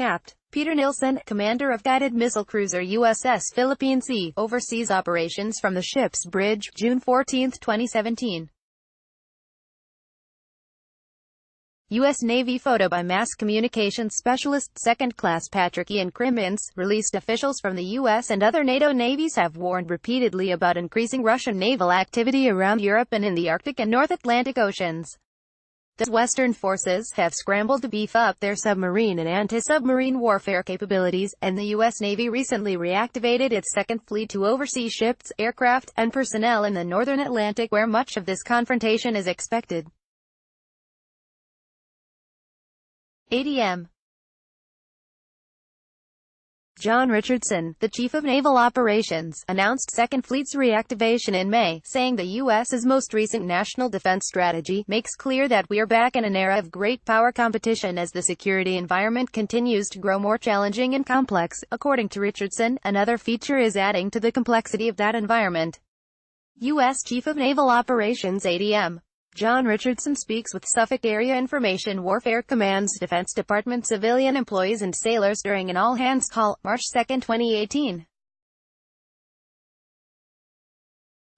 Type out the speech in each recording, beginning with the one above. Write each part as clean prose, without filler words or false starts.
Capt. Peter Nilsson, commander of guided missile cruiser USS Philippine Sea, oversees operations from the ship's bridge, June 14, 2017. U.S. Navy photo by mass communications specialist Second Class Patrick Ian Crimmins, released. Officials from the U.S. and other NATO navies have warned repeatedly about increasing Russian naval activity around Europe and in the Arctic and North Atlantic Oceans. The Western forces have scrambled to beef up their submarine and anti-submarine warfare capabilities, and the U.S. Navy recently reactivated its Second Fleet to oversee ships, aircraft, and personnel in the northern Atlantic, where much of this confrontation is expected. ADM. John Richardson, the Chief of Naval Operations, announced Second Fleet's reactivation in May, saying the U.S.'s most recent national defense strategy makes clear that we are back in an era of great power competition as the security environment continues to grow more challenging and complex. According to Richardson, another feature is adding to the complexity of that environment. U.S. Chief of Naval Operations ADM. John Richardson speaks with Suffolk Area Information Warfare Command's Defense Department civilian employees and sailors during an all-hands call, March 2, 2018.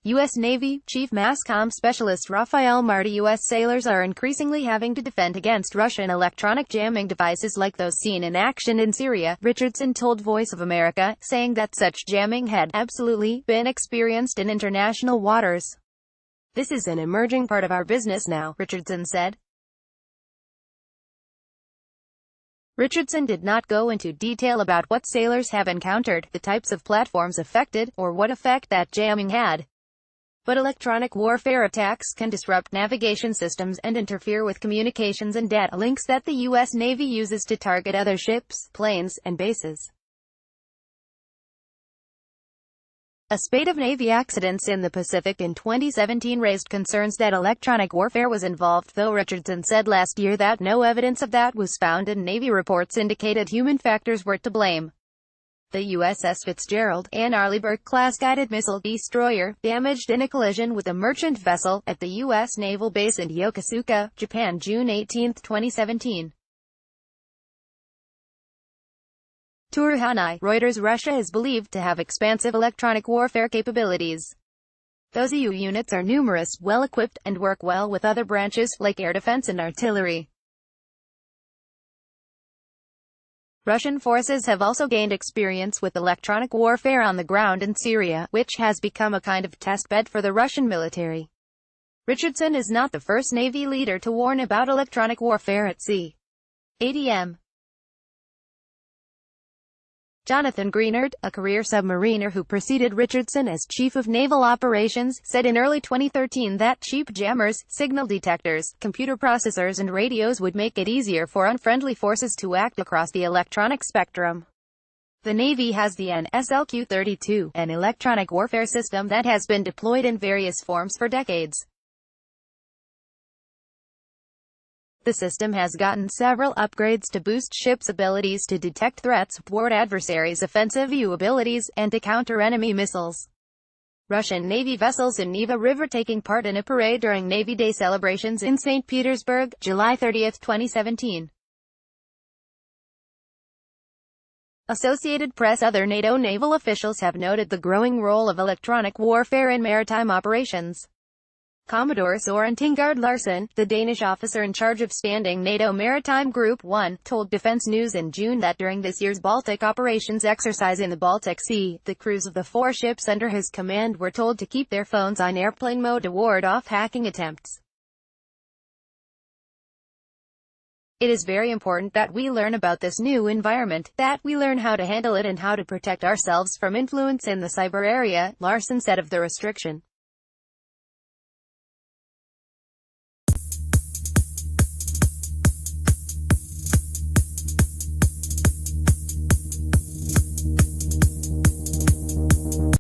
U.S. Navy Chief Masscom Specialist Rafael Marti. U.S. sailors are increasingly having to defend against Russian electronic jamming devices like those seen in action in Syria, Richardson told Voice of America, saying that such jamming had absolutely been experienced in international waters. "This is an emerging part of our business now," Richardson said. Richardson did not go into detail about what sailors have encountered, the types of platforms affected, or what effect that jamming had. But electronic warfare attacks can disrupt navigation systems and interfere with communications and data links that the U.S. Navy uses to target other ships, planes, and bases. A spate of Navy accidents in the Pacific in 2017 raised concerns that electronic warfare was involved, though Richardson said last year that no evidence of that was found and Navy reports indicated human factors were to blame. The USS Fitzgerald, an Arleigh-Burke-class guided missile destroyer, damaged in a collision with a merchant vessel at the U.S. Naval Base in Yokosuka, Japan, June 18, 2017. Turhanai, Reuters. Russia is believed to have expansive electronic warfare capabilities. Those EU units are numerous, well-equipped, and work well with other branches, like air defense and artillery. Russian forces have also gained experience with electronic warfare on the ground in Syria, which has become a kind of test bed for the Russian military. Richardson is not the first Navy leader to warn about electronic warfare at sea. ADM. Jonathan Greenard, a career submariner who preceded Richardson as Chief of Naval Operations, said in early 2013 that cheap jammers, signal detectors, computer processors and radios would make it easier for unfriendly forces to act across the electronic spectrum. The Navy has the NSLQ-32, an electronic warfare system that has been deployed in various forms for decades. The system has gotten several upgrades to boost ships' abilities to detect threats, thwart adversaries' offensive view abilities, and to counter enemy missiles. Russian Navy vessels in Neva River taking part in a parade during Navy Day celebrations in St. Petersburg, July 30, 2017. Associated Press. Other NATO naval officials have noted the growing role of electronic warfare in maritime operations. Commodore Søren Tingard Larsen, the Danish officer in charge of standing NATO Maritime Group 1, told Defense News in June that during this year's Baltic operations exercise in the Baltic Sea, the crews of the 4 ships under his command were told to keep their phones on airplane mode to ward off hacking attempts. "It is very important that we learn about this new environment, that we learn how to handle it and how to protect ourselves from influence in the cyber area," Larsen said of the restriction.